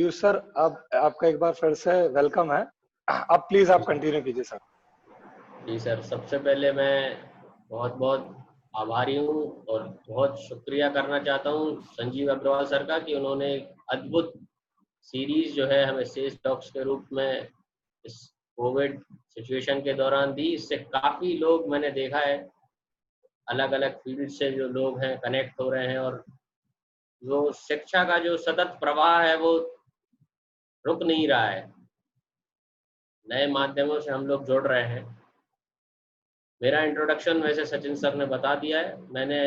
Piyush sir, अब आपका एक बार फिर से वेलकम है। अब प्लीज आप कंटिन्यू कीजिए सर। जी सर, सबसे पहले मैं बहुत बहुत आभारी हूँ और बहुत शुक्रिया करना चाहता हूँ संजीव अग्रवाल सर का कि उन्होंने एक अद्भुत सीरीज जो है हमें सेज टॉक्स के रूप में इस कोविड सिचुएशन के दौरान दी। इससे काफ़ी लोग मैंने देखा है, अलग अलग फील्ड से जो लोग हैं कनेक्ट हो रहे हैं और जो शिक्षा का जो सतत प्रवाह है वो रुक नहीं रहा है। नए माध्यमों से हम लोग जुड़ रहे हैं। मेरा इंट्रोडक्शन वैसे सचिन सर ने बता दिया है। मैंने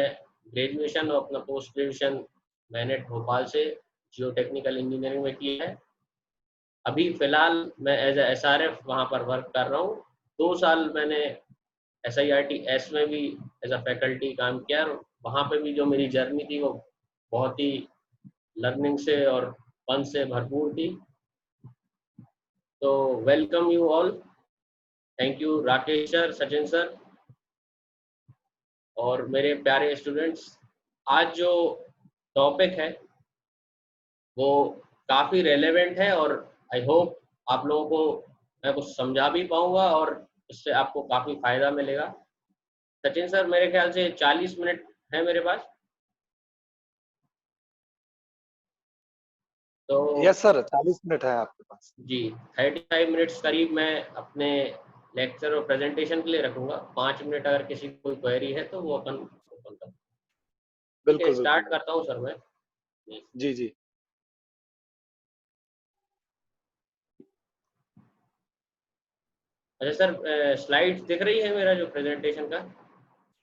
ग्रेजुएशन और अपना पोस्ट ग्रेजुएशन मैंने भोपाल से जियो टेक्निकल इंजीनियरिंग में किया है। अभी फ़िलहाल मैं एज ए SRF वहाँ पर वर्क कर रहा हूँ। 2 साल मैंने SIRT में भी एज अ फैकल्टी काम किया और वहाँ पे भी जो मेरी जर्नी थी वो बहुत ही लर्निंग से और फन से भरपूर थी। तो welcome you all. Thank you Rakesh sir, Sachin sir और मेरे प्यारे स्टूडेंट्स। आज जो टॉपिक है वो काफ़ी रेलेवेंट है और आई होप आप लोगों को मैं कुछ समझा भी पाऊंगा और इससे आपको काफ़ी फ़ायदा मिलेगा। सचिन सर, मेरे ख्याल से 40 मिनट है मेरे पास, तो यस सर, 40 मिनट है आपके पास। जी 35 मिनट्स करीब मैं अपने लेक्चर और प्रेजेंटेशन के लिए रखूँगा। 5 मिनट अगर किसी को कोई क्वेरी है तो वो अपन ओपन कर। ठीक है, बिल्कुल बिल्कुल स्टार्ट करता हूँ सर मैं। जी जी। अच्छा सर, स्लाइड्स दिख रही है मेरा जो प्रेजेंटेशन का?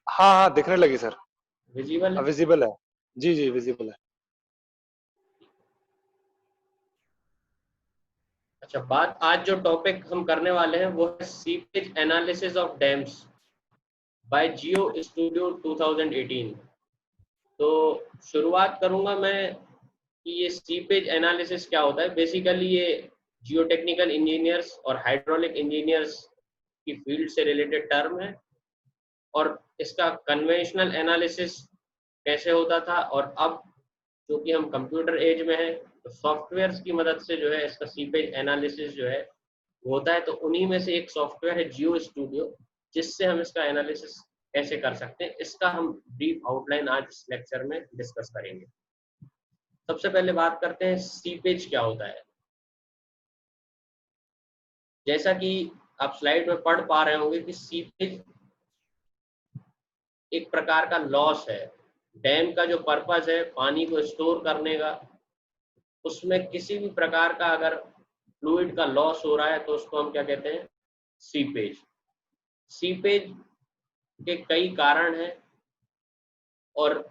हाँ हाँ, दिखने लगी सर। विजिबल है? विजिबल है। जी जी, विजिबल है। अच्छा, बात आज जो टॉपिक हम करने वाले हैं वो है seepage analysis of dams by Geo Studio 2018। तो शुरुआत करूंगा मैं कि ये सीपेज एनालिसिस क्या होता है। बेसिकली ये जियो टेक्निकल इंजीनियर्स और हाइड्रोलिक इंजीनियर्स की फील्ड से रिलेटेड टर्म है और इसका कन्वेंशनल एनालिसिस कैसे होता था और अब जो कि हम कंप्यूटर एज में है तो सॉफ्टवेयर्स की मदद से जो है इसका सीपेज एनालिसिस जो है होता है। तो उन्हीं में से एक सॉफ्टवेयर है जियो स्टूडियो, जिससे हम इसका एनालिसिस कैसे कर सकते हैं इसका हम ब्रीफ आउटलाइन आज इस लेक्चर में डिस्कस करेंगे। सबसे पहले बात करते हैं सीपेज क्या होता है। जैसा कि आप स्लाइड में पढ़ पा रहे होंगे कि सीपेज एक प्रकार का लॉस है। डैम का जो पर्पस है पानी को स्टोर करने का, उसमें किसी भी प्रकार का अगर फ्लूइड का लॉस हो रहा है तो उसको हम क्या कहते हैं? सीपेज। सीपेज के कई कारण हैं और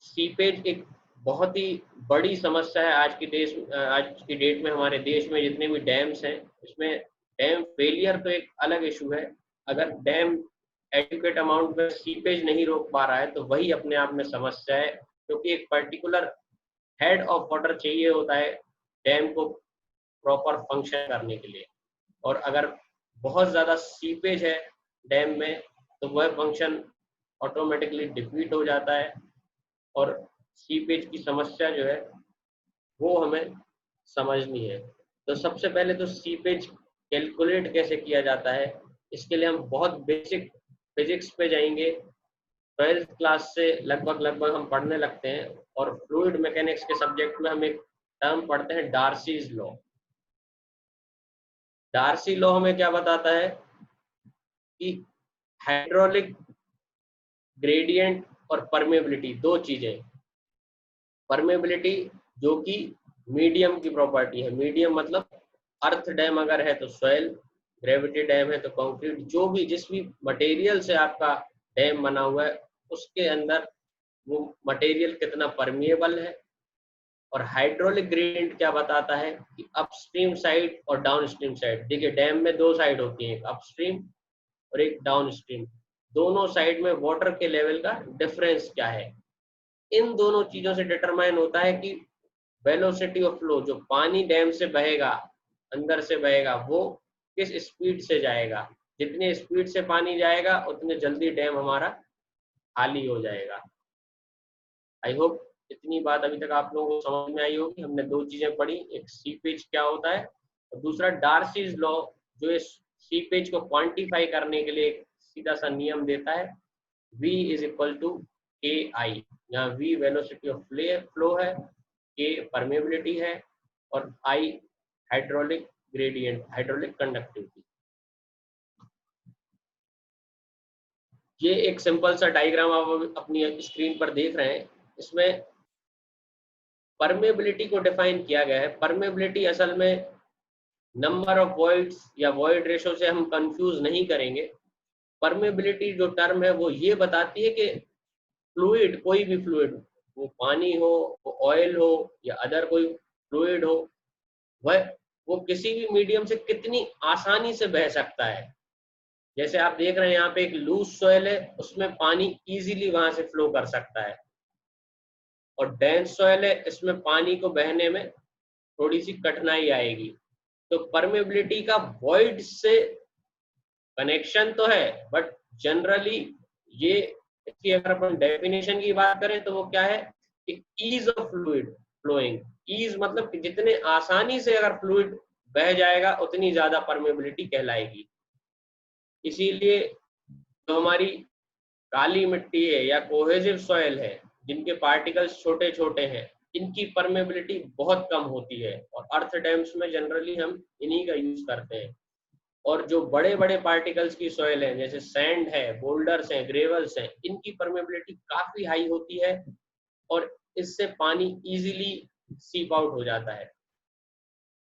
सीपेज एक बहुत ही बड़ी समस्या है आज की डेट में। हमारे देश में जितने भी डैम्स हैं इसमें डैम फेलियर तो एक अलग इशू है। अगर डैम एडिक्वेट अमाउंट में सीपेज नहीं रोक पा रहा है तो वही अपने आप में समस्या है, क्योंकि एक पर्टिकुलर हेड ऑफ वाटर चाहिए होता है डैम को प्रॉपर फंक्शन करने के लिए। और अगर बहुत ज़्यादा सीपेज है डैम में तो वह फंक्शन ऑटोमेटिकली डिफीट हो जाता है और सीपेज की समस्या जो है वो हमें समझनी है। तो सबसे पहले तो सीपेज कैलकुलेट कैसे किया जाता है, इसके लिए हम बहुत बेसिक फिजिक्स पे जाएंगे। 12th क्लास से लगभग लगभग हम पढ़ने लगते हैं और फ्लूइड मैकेनिक्स के सब्जेक्ट में हम एक टर्म पढ़ते हैं, डार्सीज लॉ। डार्सी लॉ हमें क्या बताता है कि हाइड्रोलिक ग्रेडियंट और परमेबिलिटी दो चीजें। परमेबिलिटी जो कि मीडियम की प्रॉपर्टी है। मीडियम मतलब अर्थ डैम अगर है तो सॉइल, ग्रेविटी डैम है तो कंक्रीट। जो भी जिस भी मटेरियल से आपका डैम बना हुआ है उसके अंदर वो मटेरियल कितना परमिएबल है। और हाइड्रोलिक ग्रेडियंट क्या बताता है कि अपस्ट्रीम साइड और डाउनस्ट्रीम साइड। देखिए डैम में दो साइड होती है, एक अपस्ट्रीम और एक डाउनस्ट्रीम। दोनों साइड में वाटर के लेवल का डिफरेंस क्या है। इन दोनों चीजों से डिटरमाइन होता है कि वेलोसिटी ऑफ फ्लो, जो पानी डैम से बहेगा अंदर से बहेगा वो किस स्पीड से जाएगा। जितनी स्पीड से पानी जाएगा उतने जल्दी डैम हमारा खाली हो जाएगा। आई होप इतनी बात अभी तक आप लोगों को समझ में आई होगी। हमने दो चीजें पढ़ी, एक सीपेज क्या होता है और दूसरा डार्सीज लॉ, जो इस सीपेज को क्वांटिफाई करने के लिए एक सीधा सा नियम देता है, V इज इक्वल टू के आई। यहाँ V वेलोसिटी ऑफ फ्लो है, K परमेबिलिटी है और I hydraulic gradient, hydraulic conductivity. ये एक सिंपल सा डायग्राम आप अपनी स्क्रीन पर देख रहे हैं। इसमें परमेबिलिटी को डिफाइन किया गया है। परमेबिलिटी असल में नंबर ऑफ वॉइड्स या वॉइड रेशो से हम कंफ्यूज नहीं करेंगे। परमेबिलिटी जो टर्म है वो ये बताती है कि फ्लूइड, कोई भी फ्लूइड, वो पानी हो, वो ऑयल हो या अदर कोई फ्लूइड हो, वह वो किसी भी मीडियम से कितनी आसानी से बह सकता है। जैसे आप देख रहे हैं यहाँ पे एक लूज सॉइल है, उसमें पानी इजीली वहां से फ्लो कर सकता है, और डेंस सॉइल है, इसमें पानी को बहने में थोड़ी सी कठिनाई आएगी। तो परमेबिलिटी का वॉइड से कनेक्शन तो है, बट जनरली ये, इसकी अगर अपन डेफिनेशन की बात करें तो वो क्या है कि ease of fluid flowing. Ease मतलब कि जितने आसानी से अगर फ्लूइड बह जाएगा उतनी ज्यादा परमेबिलिटी कहलाएगी। इसीलिए जो हमारी काली मिट्टी है या कोहेसिव सॉइल है, जिनके पार्टिकल्स छोटे छोटे हैं, इनकी परमेबिलिटी बहुत कम होती है, और अर्थ डैम्स में जनरली हम इन्हीं का यूज करते हैं। और जो बड़े बड़े पार्टिकल्स की सॉइल है, जैसे सैंड है, बोल्डर्स हैं, ग्रेवल्स हैं, इनकी परमेबिलिटी काफी हाई होती है और इससे पानी इजीली सीप आउट हो जाता है।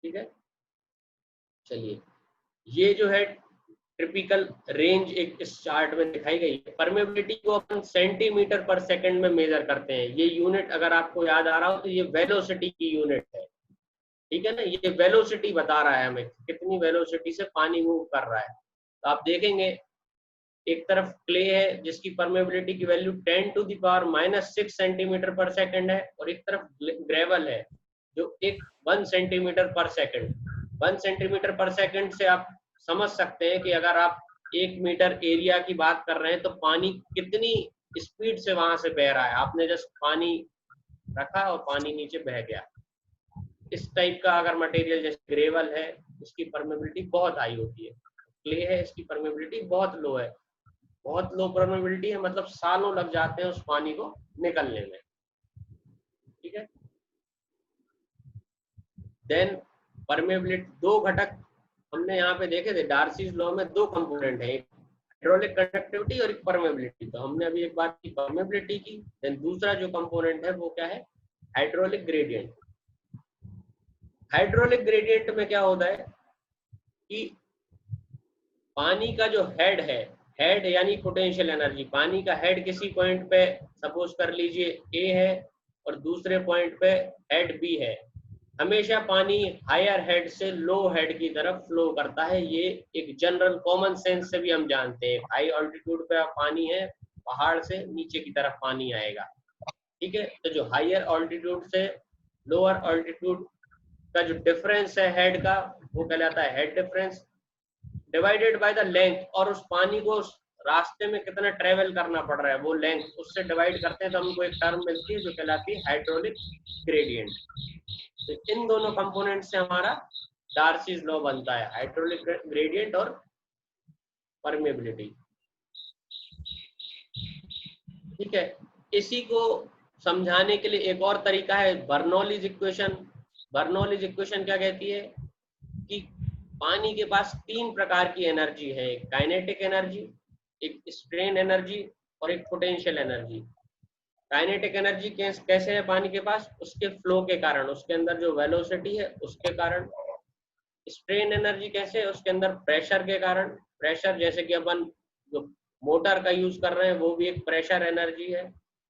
ठीक है, चलिए, ये जो है टिपिकल रेंज एक इस चार्ट में दिखाई गई है। परमेबिलिटी को अपन सेंटीमीटर पर सेकंड में मेजर करते हैं। ये यूनिट अगर आपको याद आ रहा हो तो ये वेलोसिटी की यूनिट है। ठीक है ना, ये वेलोसिटी बता रहा है हमें कितनी वेलोसिटी से पानी मूव कर रहा है। तो आप देखेंगे एक तरफ क्ले है जिसकी परमेबिलिटी की वैल्यू 10⁻⁻⁶ सेंटीमीटर पर सेकंड है, और एक तरफ ग्रेवल है जो 1 सेंटीमीटर पर सेकंड। 1 सेंटीमीटर पर सेकंड से आप समझ सकते हैं कि अगर आप 1 मीटर एरिया की बात कर रहे हैं तो पानी कितनी स्पीड से वहां से बह रहा है। आपने जस्ट पानी रखा और पानी नीचे बह गया। इस टाइप का अगर मटेरियल जैसे ग्रेवल है, इसकी परमेबिलिटी बहुत हाई होती है। क्ले है, इसकी परमेबिलिटी बहुत लो है, बहुत लो परमेबिलिटी है, मतलब सालों लग जाते हैं उस पानी को निकलने में। ठीक है, देन परमेबिलिटी, दो घटक हमने यहाँ पे देखे थे। डार्सीज लॉ में दो कंपोनेंट है, एक हाइड्रोलिक कंडक्टिविटी और एक परमेबिलिटी। तो हमने अभी एक बात की परमेबिलिटी की, देन दूसरा जो कंपोनेंट है वो क्या है, हाइड्रोलिक ग्रेडियंट। हाइड्रोलिक ग्रेडियंट में क्या होता है कि पानी का जो हेड है, हेड यानी पोटेंशियल एनर्जी, पानी का हेड किसी पॉइंट पे सपोज कर लीजिए ए है और दूसरे पॉइंट पे हेड बी है, हमेशा पानी हायर हेड से लो हेड की तरफ फ्लो करता है। ये एक जनरल कॉमन सेंस से भी हम जानते हैं। हाई ऑल्टीट्यूड पे पानी है, पहाड़ से नीचे की तरफ पानी आएगा। ठीक है, तो जो हायर ऑल्टीट्यूड से लोअर ऑल्टीट्यूड का जो डिफरेंस है हेड का, वो कहलाता है head difference, divided by the length, और उस पानी को उस रास्ते में कितना ट्रेवल करना पड़ रहा है वो लेंथ, उससे डिवाइड करते हैं तो हमको एक टर्म मिलती है जो कहलाती है हाइड्रोलिक ग्रेडियंट। तो इन दोनों कंपोनेंट से हमारा डार्सीज लॉ बनता है, हाइड्रोलिक ग्रेडियंट और परमेबिलिटी। ठीक है, इसी को समझाने के लिए एक और तरीका है बर्नौलीज इक्वेशन। बर्नौलीज इक्वेशन क्या कहती है कि पानी के पास तीन प्रकार की एनर्जी है, एक काइनेटिक एनर्जी, एक स्ट्रेन एनर्जी और एक पोटेंशियल एनर्जी। काइनेटिक एनर्जी कैसे है पानी के पास, उसके फ्लो के कारण, उसके अंदर जो वेलोसिटी है उसके कारण। स्ट्रेन एनर्जी कैसे है, उसके अंदर प्रेशर के कारण, प्रेशर जैसे कि अपन जो मोटर का यूज कर रहे हैं वो भी एक प्रेशर एनर्जी है।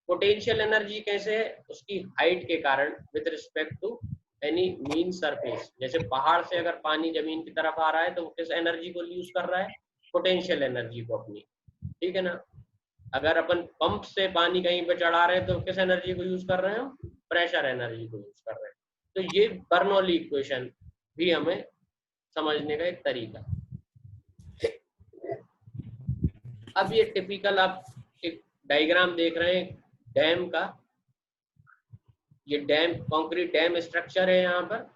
पोटेंशियल एनर्जी कैसे है, उसकी हाइट के कारण with respect to any mean surface. जैसे पहाड़ से अगर पानी जमीन की तरफ आ रहा है तो वो किस एनर्जी को यूज कर रहा है, पोटेंशियल एनर्जी को अपनी। ठीक है ना, अगर अपन पंप से पानी कहीं पे चढ़ा रहे हैं तो किस एनर्जी को यूज कर रहे हैं, प्रेशर एनर्जी को यूज कर रहे हैं। तो ये बर्नौली इक्वेशन भी हमें समझने का एक तरीका। अब ये टिपिकल आप एक डायग्राम देख रहे हैं डैम का। ये डैम कंक्रीट डैम स्ट्रक्चर है। यहाँ पर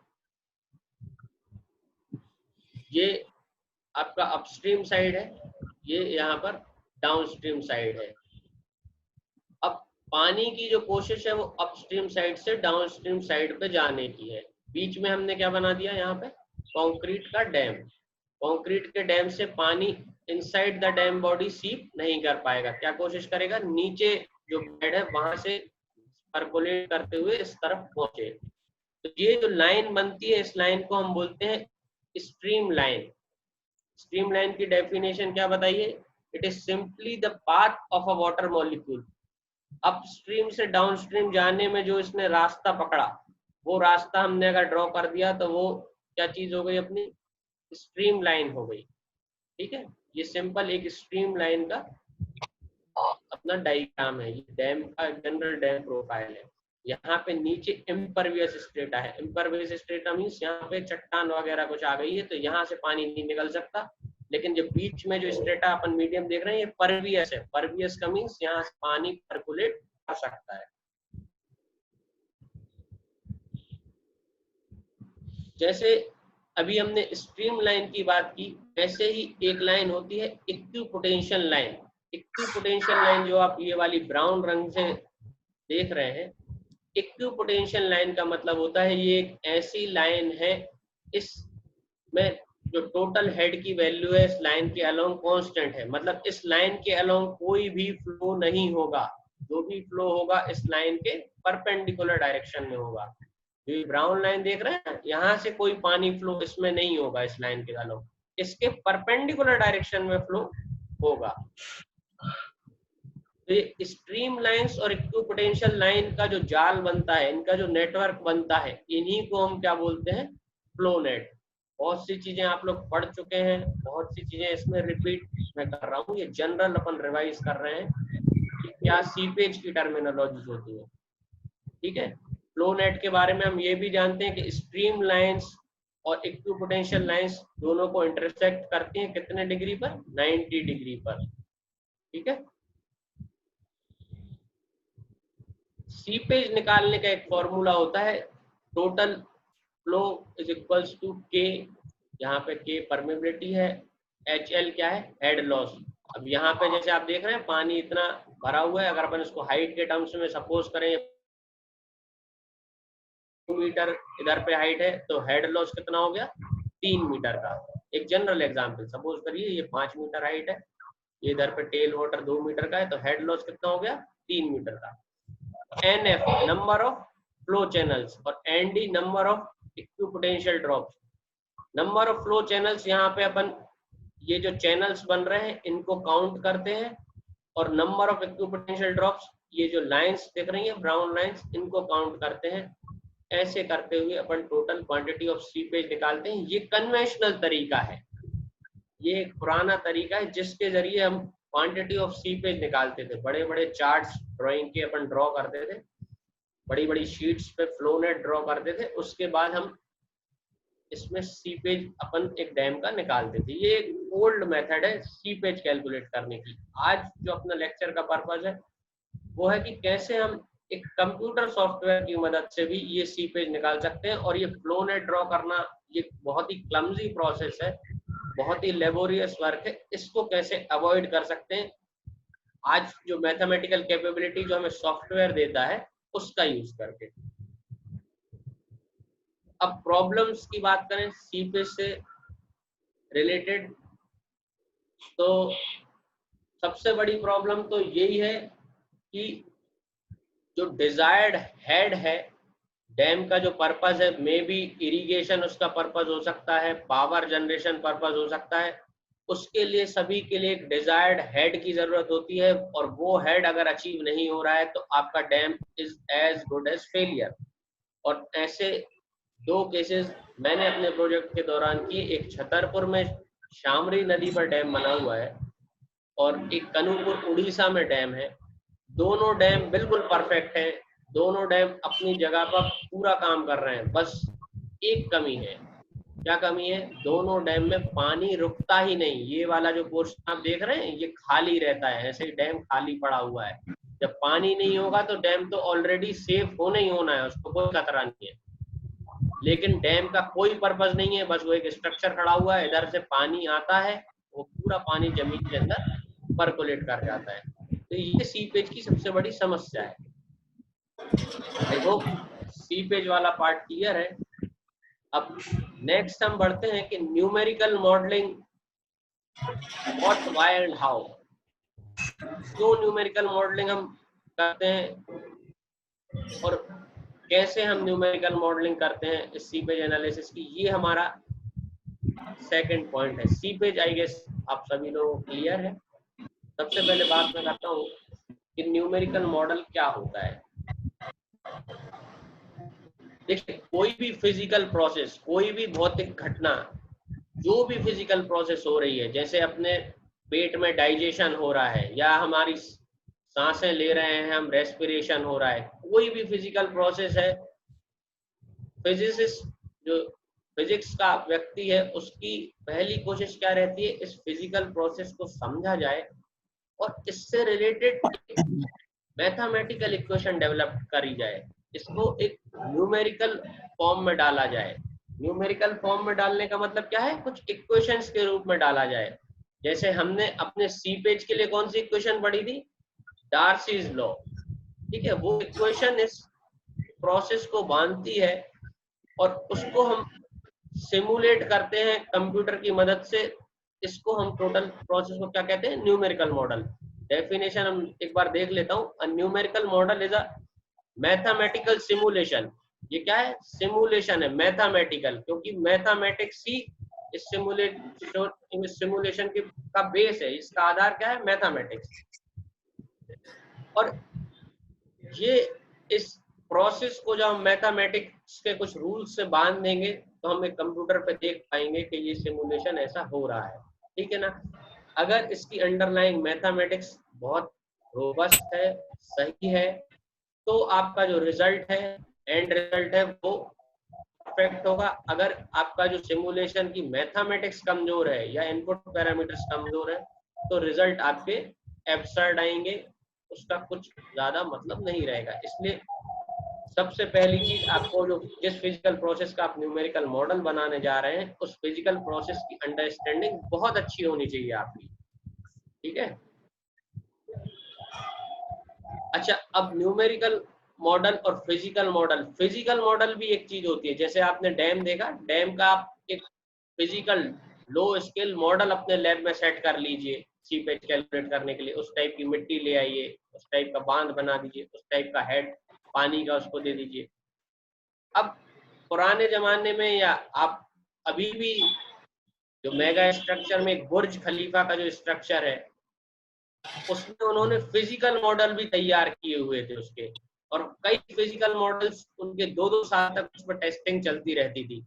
ये आपका अपस्ट्रीम साइड है, ये यहाँ पर डाउनस्ट्रीम साइड है। अब पानी की जो कोशिश है वो अपस्ट्रीम साइड से डाउनस्ट्रीम साइड पे जाने की है। बीच में हमने क्या बना दिया यहाँ पे, कंक्रीट का डैम। कंक्रीट के डैम से पानी इनसाइड द डैम बॉडी सीप नहीं कर पाएगा। क्या कोशिश करेगा, नीचे जो बेड है वहां से परकोलेट करते हुए इस तरफ पहुंचे। तो ये जो लाइन बनती है, इस लाइन को हम बोलते हैं स्ट्रीम लाइन। स्ट्रीम लाइन की डेफिनेशन क्या बताइए, it is simply the path of a water molecule. Upstream से डाउनस्ट्रीम जाने में जो इसने रास्ता पकड़ा, वो रास्ता हमने अगर ड्रॉ कर दिया तो वो क्या चीज हो गई, अपनी स्ट्रीम लाइन हो गई। ठीक है, ये सिंपल एक स्ट्रीम लाइन का अपना डायग्राम है। ये डैम का जनरल डैम प्रोफाइल है। यहाँ पे नीचे इम्परवियस स्ट्रेटा है। इम्परवियस स्ट्रेटा मीन्स यहाँ पे चट्टान वगैरह कुछ आ गई है तो यहाँ से पानी नहीं निकल सकता। लेकिन जो बीच में जो स्ट्रेटा अपन मीडियम देख रहे हैं, ये परवियस है। परवियस का मीन्स यहाँ से पानी परकुलेट कर सकता है। जैसे अभी हमने स्ट्रीम लाइन की बात की, वैसे ही एक लाइन होती है इक्विपोटेंशियल लाइन। इक्विपोटेंशियल लाइन जो आप ये वाली ब्राउन रंग से देख रहे हैं, इक्विपोटेंशियल लाइन का मतलब होता है ये एक ऐसी लाइन है, इसमें जो टोटल हेड की वैल्यू है इस लाइन के अलोंग कांस्टेंट है। मतलब इस लाइन के अलोंग कोई भी फ्लो नहीं होगा, जो भी फ्लो होगा इस लाइन के परपेंडिकुलर डायरेक्शन में होगा। जो ब्राउन लाइन देख रहे हैं, यहाँ से कोई पानी फ्लो इसमें नहीं होगा इस लाइन के अलोंग, इसके परपेंडिकुलर डायरेक्शन में फ्लो होगा। तो ये स्ट्रीम लाइंस और इक्विपोटेंशियल लाइन का जो जाल बनता है, इनका जो नेटवर्क बनता है, इन्हीं को हम क्या बोलते हैं, फ्लो नेट। बहुत सी चीजें आप लोग पढ़ चुके हैं, बहुत सी चीजें इसमें रिपीट मैं कर रहा हूँ। ये जनरल अपन रिवाइज कर रहे हैं कि क्या सीपेज की टर्मिनोलॉजी होती है। ठीक है, फ्लो नेट के बारे में हम ये भी जानते हैं कि स्ट्रीम लाइंस और इक्विपोटेंशियल लाइंस दोनों को इंटरसेक्ट करती हैं कितने डिग्री पर, 90 डिग्री पर। ठीक है, सीपेज निकालने का एक फॉर्मूला होता है, total flow is equals to K. यहाँ पे के परमेबिलिटी है, एच एल क्या है, हेड लॉस। अब यहाँ पे जैसे आप देख रहे हैं पानी इतना भरा हुआ है, अगर अपन इसको हाइट के टर्म्स में सपोज करें 2 मीटर इधर पे हाइट है तो हेड लॉस कितना हो गया, 3 मीटर का। एक जनरल एग्जांपल सपोज करिए ये 5 मीटर हाइट है, ये इधर पे टेल वाटर 2 मीटर का है तो हेड लॉस कितना हो गया, 3 मीटर का। NF number of flow channels और ND number of equipotential drops. Number of flow channels, यहाँ पे अपन ये जो चैनल्स बन रहे हैं इनको काउंट करते हैं, और नंबर ऑफ इक्विपोटेंशियल ड्रॉप्स, ये जो लाइंस दिख रही है ब्राउन लाइंस, इनको काउंट करते हैं। ऐसे करते हुए अपन टोटल क्वांटिटी ऑफ सीपेज निकालते हैं। ये कन्वेंशनल तरीका है, ये एक पुराना तरीका है जिसके जरिए हम क्वांटिटी ऑफ सीपेज निकालते थे। बड़े बड़े चार्ट्स ड्राइंग के अपन ड्रॉ करते थे, बड़ी बड़ी शीट्स पे फ्लो नेट ड्रॉ करते थे, उसके बाद हम इसमें सीपेज अपन एक डैम का निकालते थे। ये एक ओल्ड मेथड है सीपेज कैलकुलेट करने की। आज जो अपना लेक्चर का पर्पज है वो है कि कैसे हम एक कंप्यूटर सॉफ्टवेयर की मदद से भी ये सीपेज निकाल सकते हैं। और ये फ्लो नेट ड्रॉ करना ये बहुत ही क्लमजी प्रोसेस है, बहुत ही लेबोरियस वर्क है। इसको कैसे अवॉइड कर सकते हैं, आज जो मैथमेटिकल कैपेबिलिटी जो हमें सॉफ्टवेयर देता है उसका यूज करके। अब प्रॉब्लम्स की बात करें सीपेज से रिलेटेड, तो सबसे बड़ी प्रॉब्लम तो यही है कि जो डिजायर्ड हेड है डैम का, जो पर्पस है, मे बी इरिगेशन उसका पर्पस हो सकता है, पावर जनरेशन पर्पस हो सकता है, उसके लिए सभी के लिए एक डिजायर्ड हेड की जरूरत होती है। और वो हेड अगर अचीव नहीं हो रहा है तो आपका dam is as good as failure. और ऐसे 2 केसेस मैंने अपने प्रोजेक्ट के दौरान किए। एक छतरपुर में शामरी नदी पर डैम बना हुआ है और एक कनूपुर उड़ीसा में डैम है। दोनों डैम बिल्कुल परफेक्ट है, दोनों डैम अपनी जगह पर पूरा काम कर रहे हैं। बस एक कमी है। क्या कमी है, दोनों डैम में पानी रुकता ही नहीं। ये वाला जो पोर्शन आप देख रहे हैं ये खाली रहता है, ऐसे ही डैम खाली पड़ा हुआ है। जब पानी नहीं होगा तो डैम तो ऑलरेडी सेफ होना ही होना है, उसको कोई खतरा नहीं है। लेकिन डैम का कोई पर्पस नहीं है, बस वो एक स्ट्रक्चर खड़ा हुआ है, इधर से पानी आता है, वो पूरा पानी जमीन के अंदर परकोलेट कर जाता है। तो ये सीपेज की सबसे बड़ी समस्या है। आई होप सीपेज वाला पार्ट क्लियर है। अब नेक्स्ट हम बढ़ते हैं कि numerical modelling, what, why and how. क्यों न्यूमेरिकल मॉडलिंग हम करते हैं और कैसे हम न्यूमेरिकल मॉडलिंग करते हैं इस सीपेज एनालिसिस की, ये हमारा सेकंड पॉइंट है। सीपेज आई गेस आप सभी लोगों को क्लियर है। सबसे पहले बात मैं करता हूँ कि न्यूमेरिकल मॉडल क्या होता है। देखिए, कोई भी फिजिकल प्रोसेस, कोई भी भौतिक घटना, जो भी फिजिकल प्रोसेस हो रही है, जैसे अपने पेट में डाइजेशन हो रहा है या हमारी सांसें ले रहे हैं हम, रेस्पिरेशन हो रहा है, कोई भी फिजिकल प्रोसेस है, फिजिसिस्ट जो फिजिक्स का व्यक्ति है उसकी पहली कोशिश क्या रहती है, इस फिजिकल प्रोसेस को समझा जाए और इससे रिलेटेड मैथमेटिकल इक्वेशन डेवलप करी जाए, इसको एक न्यूमेरिकल फॉर्म में डाला जाए। न्यूमेरिकल फॉर्म में डालने का मतलब क्या है, कुछ इक्वेशंस के रूप में डाला जाए। जैसे हमने अपने सीपेज के लिए कौन सी इक्वेशन पढ़ी थी, डार्सीज लॉ, ठीक है। वो इक्वेशन इस प्रोसेस को बांधती है और उसको हम सिमुलेट करते हैं कंप्यूटर की मदद से। इसको हम टोटल प्रोसेस को क्या कहते हैं, न्यूमेरिकल मॉडल। डेफिनेशन हम एक बार देख लेता हूँ। A numerical model is a mathematical simulation. ये क्या है, सिमुलेशन है, मैथमेटिकल, क्योंकि मैथमेटिक्स ही इस सिमुलेशन का बेस है, इसका आधार क्या है, मैथमेटिक्स। और ये इस प्रोसेस को जब हम मैथमेटिक्स के कुछ रूल्स से बांध देंगे तो हम एक कंप्यूटर पे देख पाएंगे कि ये सिमुलेशन ऐसा हो रहा है, ठीक है ना। अगर इसकी अंडरलाइंग मैथमेटिक्स बहुत रोबस्ट है, सही है, तो आपका जो रिजल्ट है, एंड रिजल्ट है, वो परफेक्ट होगा। अगर आपका जो सिमुलेशन की मैथमेटिक्स कमजोर है या इनपुट पैरामीटर्स कमजोर है तो रिजल्ट आपके एब्सर्ड आएंगे, उसका कुछ ज्यादा मतलब नहीं रहेगा। इसलिए सबसे पहली चीज, आपको जो जिस फिजिकल प्रोसेस का आप न्यूमेरिकल मॉडल बनाने जा रहे हैं, उस फिजिकल प्रोसेस की अंडरस्टैंडिंग बहुत अच्छी होनी चाहिए आपकी, ठीक है। अच्छा, अब न्यूमेरिकल मॉडल और फिजिकल मॉडल। फिजिकल मॉडल भी एक चीज होती है, जैसे आपने डैम देखा, डैम का आप एक फिजिकल लो स्केल मॉडल अपने लैब में सेट कर लीजिए सीपेज कैलकुलेट करने के लिए। उस टाइप की मिट्टी ले आइए, उस टाइप का बांध बना दीजिए, उस टाइप का हेड पानी का उसको दे दीजिए। अब पुराने जमाने में या आप अभी भी जो मेगा स्ट्रक्चर में एक बुर्ज खलीफा का जो स्ट्रक्चर है, उसमें उन्होंने फिजिकल मॉडल भी तैयार किए हुए थे उसके, और कई फिजिकल मॉडल्स उनके 2-2 साल तक उसमें टेस्टिंग चलती रहती थी।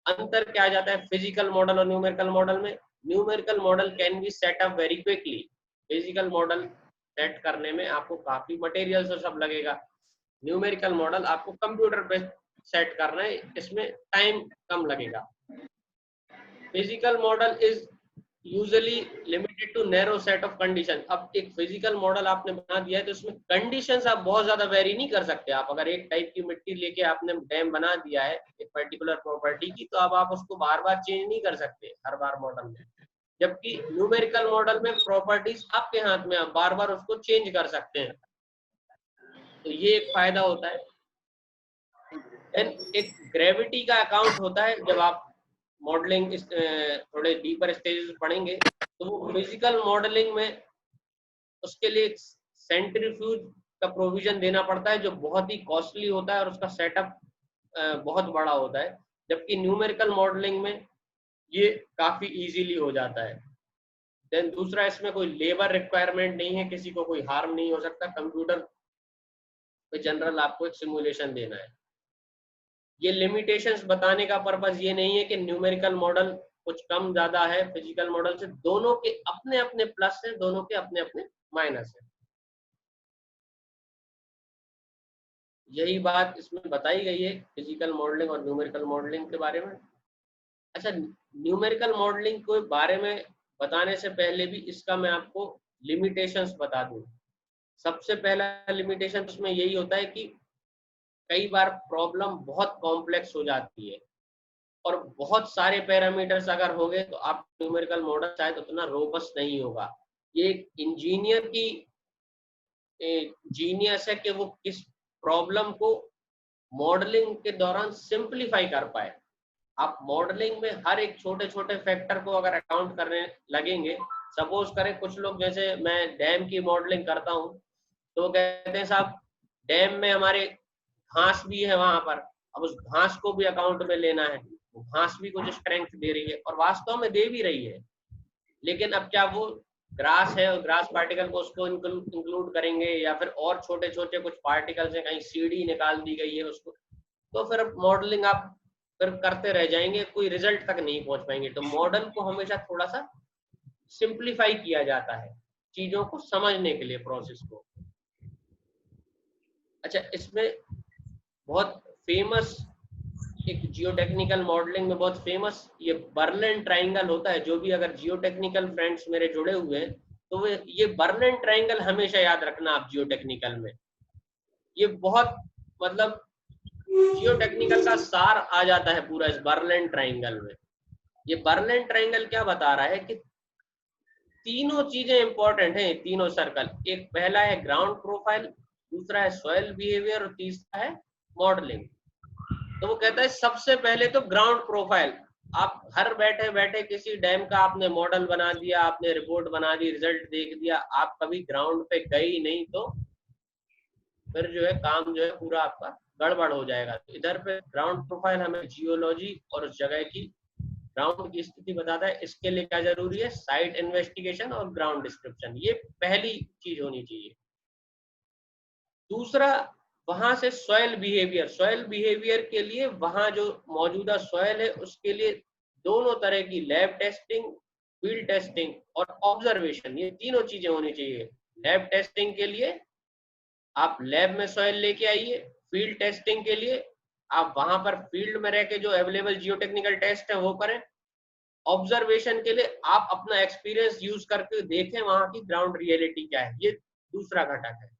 अंतर क्या आ जाता है फिजिकल मॉडल और न्यूमेरिकल मॉडल में, numerical model can be set up very quickly. Physical model set करने में आपको काफी मटेरियल और सब लगेगा, न्यूमेरिकल मॉडल आपको कंप्यूटर पे सेट करना है, इसमें टाइम कम लगेगा। Physical model is usually limited to narrow set of condition. अब एक फिजिकल मॉडल आपने बना दिया है तो उसमें कंडीशंस आप बहुत ज्यादा वेरी नहीं कर सकते। आप अगर एक टाइप की मिट्टी लेके आपने डैम बना दिया है एक पर्टिकुलर प्रॉपर्टी की, तो अब आप उसको बार बार चेंज नहीं कर सकते हर बार मॉडल में। जबकि न्यूमेरिकल मॉडल में प्रॉपर्टीज आपके हाथ में, आप बार बार उसको चेंज कर सकते हैं, तो ये एक फायदा होता है। एंड एक ग्रेविटी का अकाउंट होता है, जब आप मॉडलिंग थोड़े डीपर स्टेजेस पढ़ेंगे तो वो फिजिकल मॉडलिंग में उसके लिए सेंट्रीफ्यूज का प्रोविजन देना पड़ता है, जो बहुत ही कॉस्टली होता है और उसका सेटअप बहुत बड़ा होता है। जबकि न्यूमेरिकल मॉडलिंग में ये काफी इजीली हो जाता है। देन दूसरा, इसमें कोई लेबर रिक्वायरमेंट नहीं है, किसी को कोई हार्म नहीं हो सकता, कंप्यूटर पे जनरल आपको एक सिमुलेशन देना है। ये लिमिटेशंस बताने का पर्पस ये नहीं है कि न्यूमेरिकल मॉडल कुछ कम ज्यादा है फिजिकल मॉडल से, दोनों के अपने अपने प्लस है, दोनों के अपने अपने माइनस है। यही बात इसमें बताई गई है फिजिकल मॉडलिंग और न्यूमेरिकल मॉडलिंग के बारे में। अच्छा, न्यूमेरिकल मॉडलिंग के बारे में बताने से पहले भी इसका मैं आपको लिमिटेशंस बता दूं। सबसे पहला लिमिटेशन उसमें यही होता है कि कई बार प्रॉब्लम बहुत कॉम्प्लेक्स हो जाती है और बहुत सारे पैरामीटर्स अगर होंगे तो आप न्यूमेरिकल मॉडल शायद उतना रोबस्ट नहीं होगा। ये एक इंजीनियर की जीनियस है कि वो किस प्रॉब्लम को मॉडलिंग के दौरान सिंप्लीफाई कर पाए। आप मॉडलिंग में हर एक छोटे छोटे फैक्टर को अगर अकाउंट करने लगेंगे, सपोज करें कुछ लोग, जैसे मैं डैम की मॉडलिंग करता हूँ, तो वो कहते हैं साहब डैम में हमारे घास भी है वहां पर, अब उस घास को भी अकाउंट में लेना है। वो घास भी कुछ स्ट्रेंथ दे रही है और वास्तव में दे भी रही है, लेकिन अब क्या वो ग्रास है और ग्रास पार्टिकल को उसको इंक्लूड करेंगे या फिर और छोटे छोटे कुछ पार्टिकल्स हैं, कहीं सीढ़ी निकाल दी गई है उसको, तो फिर मॉडलिंग आप फिर करते रह जाएंगे, कोई रिजल्ट तक नहीं पहुंच पाएंगे। तो मॉडल को हमेशा थोड़ा सा सिंप्लीफाई किया जाता है चीजों को समझने के लिए, प्रोसेस को। अच्छा, इसमें बहुत फेमस एक जियोटेक्निकल मॉडलिंग में बहुत फेमस ये बर्लिन ट्राइंगल होता है। जो भी अगर जियोटेक्निकल फ्रेंड्स मेरे जुड़े हुए हैं तो वे ये बर्लिन ट्राइंगल हमेशा याद रखना आप जियोटेक्निकल में। ये बहुत मतलब जियोटेक्निकल का सार आ जाता है पूरा इस बर्लिन ट्राइंगल में। ये बर्लिन ट्राइंगल क्या बता रहा है कि तीनों चीजें इंपॉर्टेंट हैं, तीनों सर्कल। एक पहला है ग्राउंड प्रोफाइल, दूसरा है सॉइल बिहेवियर और तीसरा है मॉडलिंग। तो वो कहता है सबसे पहले तो ग्राउंड प्रोफाइल। आप घर बैठे बैठे किसी डैम का आपने मॉडल बना दिया, आपने रिपोर्ट बना दी, रिजल्ट देख दिया, आप कभी ग्राउंड पे गए ही नहीं, तो फिर जो है काम जो है पूरा आपका गड़बड़ हो जाएगा। तो इधर पे ग्राउंड प्रोफाइल हमें जियोलॉजी और उस जगह की ग्राउंड की स्थिति बताता है। इसके लिए क्या जरूरी है? साइट इन्वेस्टिगेशन और ग्राउंड डिस्क्रिप्शन, ये पहली चीज होनी चाहिए। दूसरा, वहां से सॉइल बिहेवियर। सॉइल बिहेवियर के लिए वहां जो मौजूदा सॉइल है उसके लिए दोनों तरह की लैब टेस्टिंग, फील्ड टेस्टिंग और ऑब्जर्वेशन, ये तीनों चीजें होनी चाहिए। लैब टेस्टिंग के लिए आप लैब में सॉइल लेके आइए, फील्ड टेस्टिंग के लिए आप वहां पर फील्ड में रह के जो अवेलेबल जियोटेक्निकल टेस्ट है वो करें, ऑब्जर्वेशन के लिए आप अपना एक्सपीरियंस यूज करके देखें वहां की ग्राउंड रियलिटी क्या है। ये दूसरा घटक है।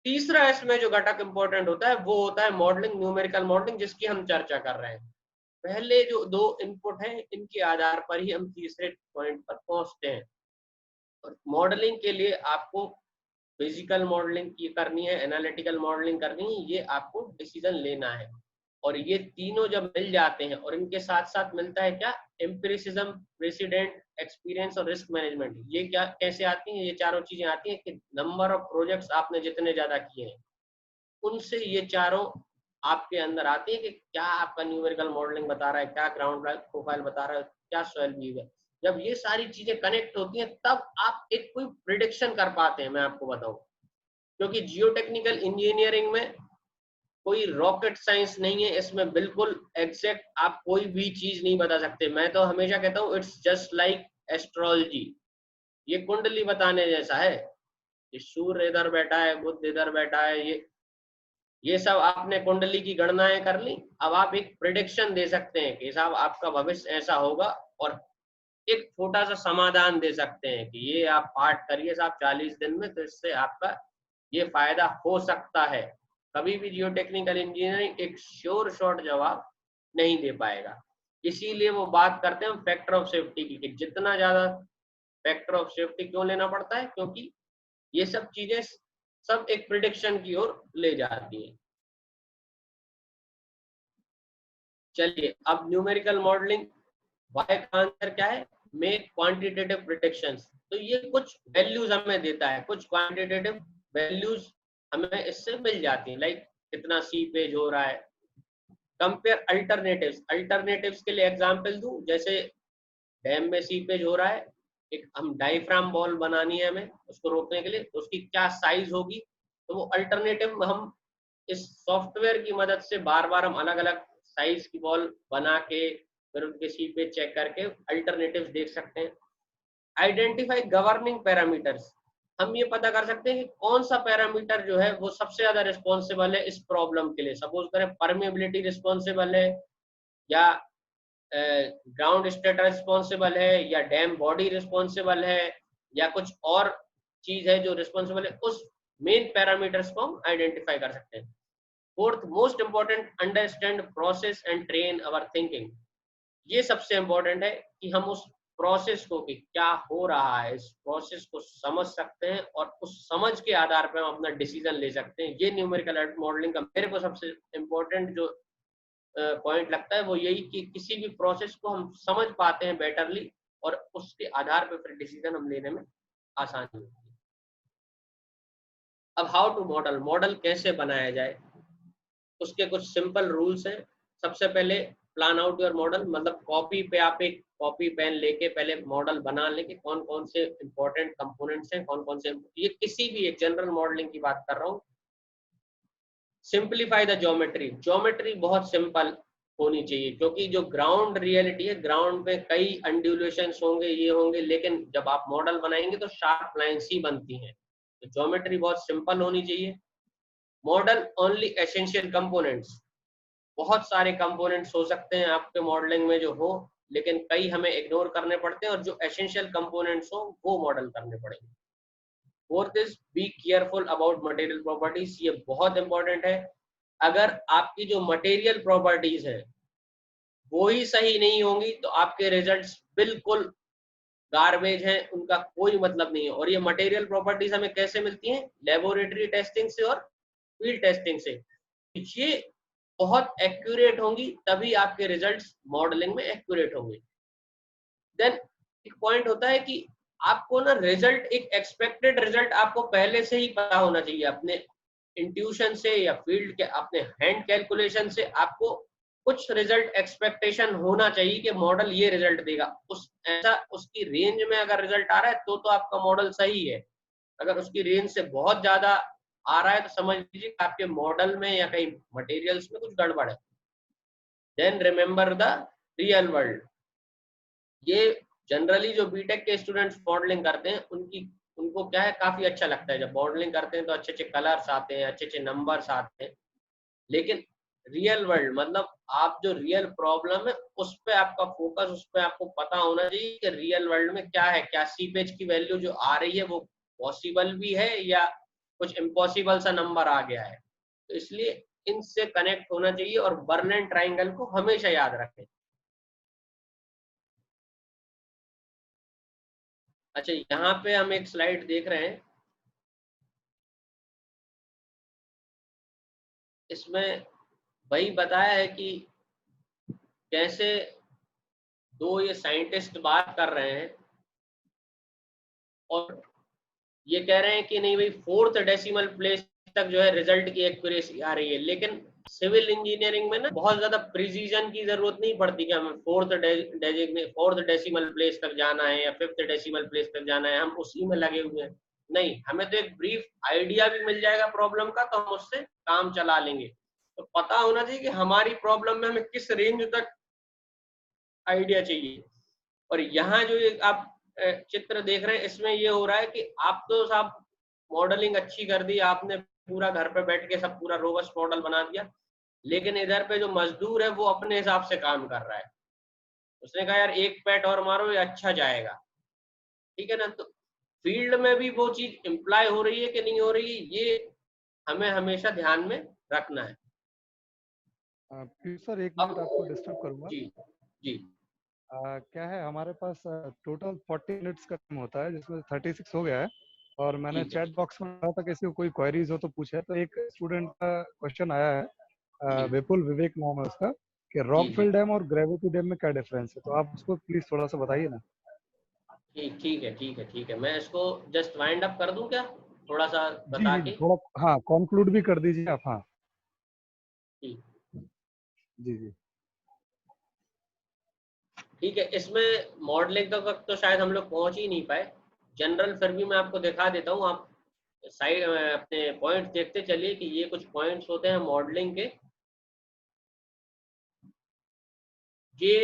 तीसरा इसमें जो घटक इंपॉर्टेंट होता है वो होता है मॉडलिंग, न्यूमेरिकल मॉडलिंग, जिसकी हम चर्चा कर रहे हैं। पहले जो दो इनपुट हैं इनके आधार पर ही हम तीसरे पॉइंट पर पहुंचते हैं। और मॉडलिंग के लिए आपको फिजिकल मॉडलिंग की करनी है, एनालिटिकल मॉडलिंग करनी है, ये आपको डिसीजन लेना है। और ये तीनों जब मिल जाते हैं और इनके साथ साथ मिलता है क्या? एम्पिरिसिज्म, प्रेसिडेंट, एक्सपीरियंस और रिस्क मैनेजमेंट। ये क्या कैसे आती हैं? ये चारों चीजें आती हैं कि नंबर ऑफ प्रोजेक्ट्स आपने जितने ज्यादा किए हैं उनसे ये चारों आपके अंदर आती है कि क्या आपका न्यूमेरिकल मॉडलिंग बता रहा है, क्या ग्राउंड प्रोफाइल बता रहा है, क्या सॉइल बिहेवियर। जब ये सारी चीजें कनेक्ट होती हैं तब आप एक कोई प्रिडिक्शन कर पाते हैं। मैं आपको बताऊं, क्योंकि जियोटेक्निकल इंजीनियरिंग में कोई रॉकेट साइंस नहीं है, इसमें बिल्कुल एग्जैक्ट आप कोई भी चीज नहीं बता सकते। मैं तो हमेशा कहता हूँ इट्स जस्ट लाइक एस्ट्रोलॉजी, ये कुंडली बताने जैसा है। ये सूर्य इधर बैठा है, बुध इधर बैठा है, ये सब आपने कुंडली की गणनाएं कर ली, अब आप एक प्रिडिक्शन दे सकते हैं कि साहब आपका भविष्य ऐसा होगा, और एक छोटा सा समाधान दे सकते हैं कि ये आप पाठ करिए साहब 40 दिन में, तो इससे आपका ये फायदा हो सकता है। कभी भी जियोटेक्निकल इंजीनियरिंग एक श्योर शॉट जवाब नहीं दे पाएगा। इसीलिए वो बात करते हैं फैक्टर ऑफ सेफ्टी की, कि जितना ज्यादा फैक्टर ऑफ सेफ्टी क्यों लेना पड़ता है, क्योंकि ये सब चीजें सब एक प्रिडिक्शन की ओर ले जाती है। चलिए, अब न्यूमेरिकल मॉडलिंग वाई का आंसर क्या है? Make quantitative predictions. तो ये कुछ वैल्यूज हमें देता है, कुछ क्वांटिटेटिव वैल्यूज हमें इससे मिल जाती हैं, लाइक कितना सीपेज हो रहा है। Compare alternatives. अल्टरनेटिव्स के लिए एग्जांपल दूं, जैसे डैम में सीपेज हो रहा है, एक हम डायफ्राम बॉल बनानी है हमें उसको रोकने के लिए, तो उसकी क्या साइज होगी। तो वो अल्टरनेटिव हम इस सॉफ्टवेयर की मदद से बार बार हम अलग अलग साइज की बॉल बना के फिर उनके सीपेज चेक करके अल्टरनेटिव्स देख सकते हैं। Identify governing parameters. हम ये पता कर सकते हैं कि कौन सा पैरामीटर जो है वो सबसे ज्यादा रिस्पॉन्सिबल है इस प्रॉब्लम के लिए। सपोज करें परमेबिलिटी रिस्पॉन्सिबल है, या ग्राउंड स्टेट रिस्पॉन्सिबल है, या डैम बॉडी रिस्पॉन्सिबल है, या कुछ और चीज है जो रिस्पॉन्सिबल है, उस मेन पैरामीटर्स को हम आइडेंटिफाई कर सकते हैं। Fourth most important, understand process and train our thinking. ये सबसे इंपॉर्टेंट है कि हम उस प्रोसेस को, कि क्या हो रहा है, इस प्रोसेस को समझ सकते हैं और उस समझ के आधार पर हम अपना डिसीजन ले सकते हैं। ये न्यूमेरिकल मॉडलिंग का मेरे को सबसे इंपॉर्टेंट जो पॉइंट लगता है वो यही कि किसी भी प्रोसेस को हम समझ पाते हैं बेटरली और उसके आधार पर फिर डिसीजन हम लेने में आसानी होती है। अब हाउ टू मॉडल, मॉडल कैसे बनाया जाए, उसके कुछ सिंपल रूल्स हैं। सबसे पहले प्लान आउट योर मॉडल, मतलब कॉपी पे आप एक कॉपी पेन लेके पहले मॉडल बना लेके कौन कौन से इंपॉर्टेंट कंपोनेंट्स हैं, कौन कौन से, ये किसी भी एक जनरल मॉडलिंग की बात कर रहा हूँ। सिंप्लीफाई द ज्योमेट्री, ज्योमेट्री बहुत सिंपल होनी चाहिए, क्योंकि जो ग्राउंड रियलिटी है, ग्राउंड में कई अंडुलेशंस होंगे, ये होंगे, लेकिन जब आप मॉडल बनाएंगे तो शार्प लाइंस ही बनती हैं। तो ज्योमेट्री बहुत सिंपल होनी चाहिए। मॉडल ओनली एसेंशियल कंपोनेंट्स, बहुत सारे कंपोनेंट्स हो सकते हैं आपके मॉडलिंग में जो हो, लेकिन कई हमें इग्नोर करने पड़ते हैं और जो एसेंशियल कंपोनेंट्स हो वो मॉडल करने पड़ेंगे। Fourth is be careful about material properties, ये बहुत इंपॉर्टेंट है। अगर आपकी जो मटेरियल प्रॉपर्टीज है वो ही सही नहीं होंगी तो आपके रिजल्ट्स बिल्कुल गार्बेज हैं, उनका कोई मतलब नहीं है। और ये मटेरियल प्रॉपर्टीज हमें कैसे मिलती हैं? लेबोरेटरी टेस्टिंग से और फील्ड टेस्टिंग से। ये बहुत एक्यूरेट होंगी तभी आपके रिजल्ट्स मॉडलिंग में एक्यूरेट होंगे। देन एक पॉइंट होता है कि आपको ना रिजल्ट, एक एक्सपेक्टेड रिजल्ट आपको पहले से ही पता होना चाहिए। अपने इंट्यूशन से या फील्ड के अपने हैंड कैलकुलेशन से आपको कुछ रिजल्ट एक्सपेक्टेशन होना चाहिए कि मॉडल ये रिजल्ट देगा। उस ऐसा उसकी रेंज में अगर रिजल्ट आ रहा है तो आपका मॉडल सही है। अगर उसकी रेंज से बहुत ज्यादा आ रहा है तो समझ लीजिए कि आपके मॉडल में या कहीं मटेरियल्स में कुछ गड़बड़ है। Then remember the real world, ये जनरली जो बीटेक के स्टूडेंट्स मॉडलिंग करते हैं उनको क्या है, काफी अच्छा लगता है। जब मॉडलिंग करते हैं तो अच्छे अच्छे कलर्स आते हैं, अच्छे अच्छे नंबर्स आते हैं, लेकिन रियल वर्ल्ड मतलब आप जो रियल प्रॉब्लम है उस पे आपका फोकस, उस पे आपको पता होना चाहिए कि रियल वर्ल्ड में क्या है, क्या सीपेज की वैल्यू जो आ रही है वो पॉसिबल भी है या कुछ इम्पॉसिबल सा नंबर आ गया है। तो इसलिए इनसे कनेक्ट होना चाहिए और बर्नन ट्राइंगल को हमेशा याद रखें। अच्छा, यहाँ पे हम एक स्लाइड देख रहे हैं, इसमें वही बताया है कि कैसे दो ये साइंटिस्ट बात कर रहे हैं और ये कह रहे हैं कि नहीं भाई, 4th डेसिमल प्लेस तक जो है रिजल्ट की एक्यूरेसी आ रही है। लेकिन सिविल इंजीनियरिंग में ना बहुत ज्यादा प्रिसीजन की जरूरत नहीं पड़ती कि हमें 4th डेसिमल प्लेस तक जाना है या 5th डेसिमल प्लेस तक जाना है, हम उसी में लगे हुए हैं। नहीं, हमें तो एक ब्रीफ आइडिया भी मिल जाएगा प्रॉब्लम का तो हम उससे काम चला लेंगे। तो पता होना चाहिए कि हमारी प्रॉब्लम में हमें किस रेंज तक आइडिया चाहिए। और यहाँ जो ये आप चित्र देख रहे हैं, इसमें ये हो रहा है कि आप तो साहब मॉडलिंग अच्छी कर दी आपने, पूरा घर पे बैठ के सब पूरा रोबस्ट मॉडल बना दिया, लेकिन इधर पे जो मजदूर है वो अपने हिसाब से काम कर रहा है। उसने कहा यार एक पैट और मारो ये अच्छा जाएगा, ठीक है ना। तो फील्ड में भी वो चीज इम्प्लाई हो रही है कि नहीं हो रही है, ये हमें हमेशा ध्यान में रखना है। प्लीज सर एक अब मिनट आपको डिस्टर्ब करूंगा। जी जी क्या है हमारे पास टोटल 40 मिनट्स का टाइम होता है जिसमें 36 हो गया है और मैंने ठीक है चैट बॉक्स में कहा था किसी को कोई क्वेरीज हो तो पूछे। तो एक स्टूडेंट का क्वेश्चन आया है, जी विपुल विवेक नाम है उसका, कि जी जी रॉकफिल डैम और ग्रेविटी डैम में क्या डिफरेंस है। तो आप उसको प्लीज थोड़ा सा बताइए ना। ठीक है, मैं इसको जस्ट वाइंड अप कर दूं क्या, थोड़ा सा जी बता जी जी, के? थोड़ा हाँ कंक्लूड भी कर दीजिए आप। हाँ ठीक जी जी ठीक है, इसमें मॉडलिंग तक तो शायद हम लोग पहुंच ही नहीं पाए। जनरल फिर भी मैं आपको दिखा देता हूँ, आप साइड अपने पॉइंट्स देखते चलिए कि ये कुछ पॉइंट्स होते हैं मॉडलिंग के। ये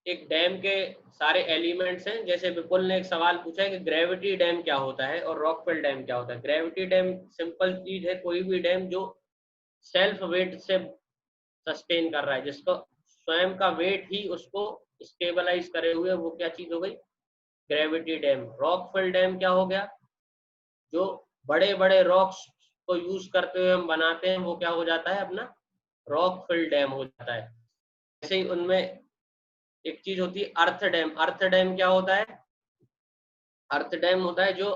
एक डैम के सारे एलिमेंट्स हैं। जैसे विपुल ने एक सवाल पूछा है कि ग्रेविटी डैम क्या होता है और रॉकफिल डैम क्या होता है। ग्रेविटी डैम सिंपल चीज है, कोई भी डैम जो सेल्फ वेट से सस्टेन कर रहा है, जिसको स्वयं का वेट ही उसको स्टेबलाइज करे हुए, वो क्या चीज हो गई? Gravity dam. रॉकफिल डैम क्या हो गया? जो बड़े बड़े रॉक्स को यूज करते हुए हम बनाते हैं, वो क्या हो जाता है, अपना रॉक फिल डैम हो जाता है। ऐसे ही उनमें एक चीज होती है अर्थ डैम। अर्थ डैम क्या होता है? अर्थ डैम होता है जो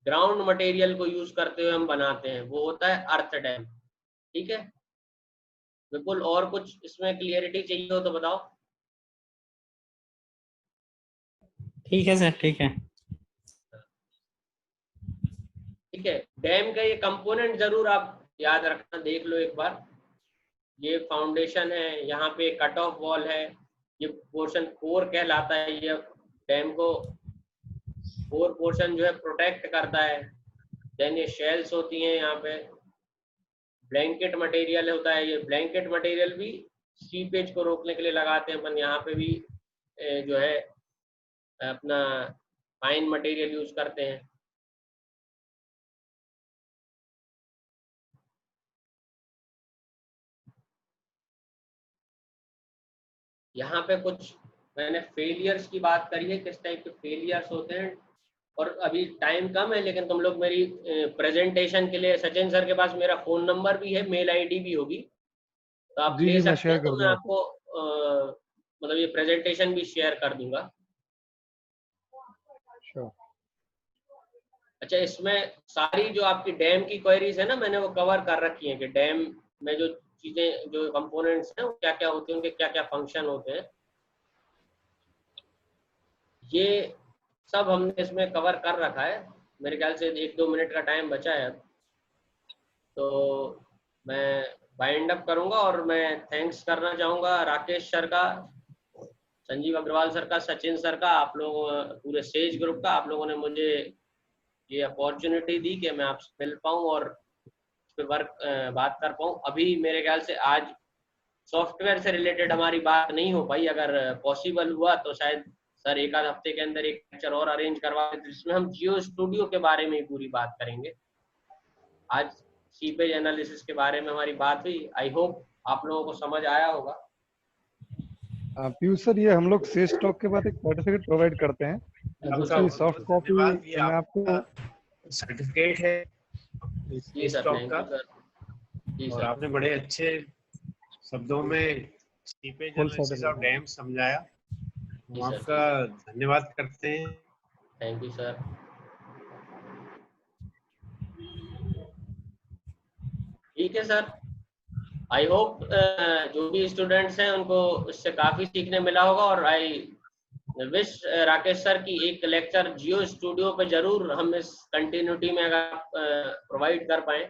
ग्राउंड मटेरियल को यूज करते हुए हम बनाते हैं, वो होता है अर्थ डैम। ठीक है विपुल, और कुछ इसमें क्लियरिटी चाहिए हो तो बताओ। ठीक है सर, ठीक है। ठीक है, डैम का ये कंपोनेंट जरूर आप याद रखना, देख लो एक बार। ये फाउंडेशन है, यहाँ पे कट ऑफ वॉल है, ये पोर्शन कोर कहलाता है। ये डैम को कोर पोर्शन जो है प्रोटेक्ट करता है। देन ये शेल्स होती हैं, यहाँ पे ब्लैंकेट मटेरियल होता है। ये ब्लैंकेट मटेरियल भी सीपेज को रोकने के लिए लगाते हैं अपन। यहाँ पे भी जो है अपना फाइन मटेरियल यूज करते हैं। यहाँ पे कुछ मैंने फेलियर्स की बात करी है, किस टाइप के फेलियर्स होते हैं। और अभी टाइम कम है, लेकिन तुम लोग मेरी प्रेजेंटेशन के लिए सचिन सर के पास मेरा फोन नंबर भी है, मेल आईडी भी होगी, तो आप ले मैं सकते शेयर हैं। कर तो मैं दूंगा। आपको मतलब ये प्रेजेंटेशन भी शेयर कर दूंगा। Sure. अच्छा, इसमें सारी जो आपकी डैम की क्वेरीज है ना, मैंने वो कवर कर रखी है कि डैम में जो चीजें, जो कंपोनेंट्स हैं, वो क्या क्या होते हैं, उनके क्या क्या फंक्शन होते हैं, ये सब हमने इसमें कवर कर रखा है। मेरे ख्याल से 1-2 मिनट का टाइम बचा है अब, तो मैं वाइंड अप करूंगा। और मैं थैंक्स करना चाहूँगा राकेश सर का, संजीव अग्रवाल सर का, सचिन सर का, आप लोगों पूरे सेज ग्रुप का। आप लोगों ने मुझे ये अपॉर्चुनिटी दी कि मैं आपसे मिल पाऊँ और इस पे बात कर पाऊँ। अभी मेरे ख्याल से आज सॉफ्टवेयर से रिलेटेड हमारी बात नहीं हो पाई। अगर पॉसिबल हुआ तो शायद सर एक आध हफ्ते के अंदर एक लेक्चर और अरेंज करवा दें, जिसमें हम जियो स्टूडियो के बारे में ही पूरी बात करेंगे। आज सीपेज एनालिसिस के बारे में हमारी बात हुई। आई होप आप लोगों को समझ आया होगा। पीयूष सर, ये हम लोग सेज टॉक के बाद एक सर्टिफिकेट प्रोवाइड करते हैं, जिसकी सॉफ्ट कॉपी मैं आपको। सर्टिफिकेट है जी इस सर, टॉक थैंक का, यू सर। जी और सर, आपने बड़े अच्छे शब्दों में सीपेज Full एनालिसिस और certificate। डैम समझाया। जी हम सर, आपका धन्यवाद करते हैं। Thank you sir. ठीक है सर, आई होप जो भी स्टूडेंट्स हैं उनको इससे काफी सीखने मिला होगा। और आई विश राकेश सर की एक लेक्चर जियो स्टूडियो पे जरूर हम इस कंटिन्यूटी में अगर प्रोवाइड कर पाए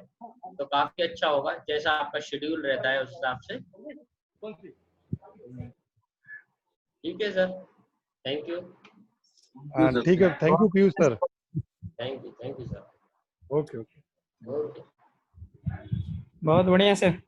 तो काफी अच्छा होगा, जैसा आपका शेड्यूल रहता है उस हिसाब से। ठीक है सर, थैंक यू। ठीक है, thank you Piyush sir. Thank you sir. Okay. Okay. बहुत बढ़िया सर।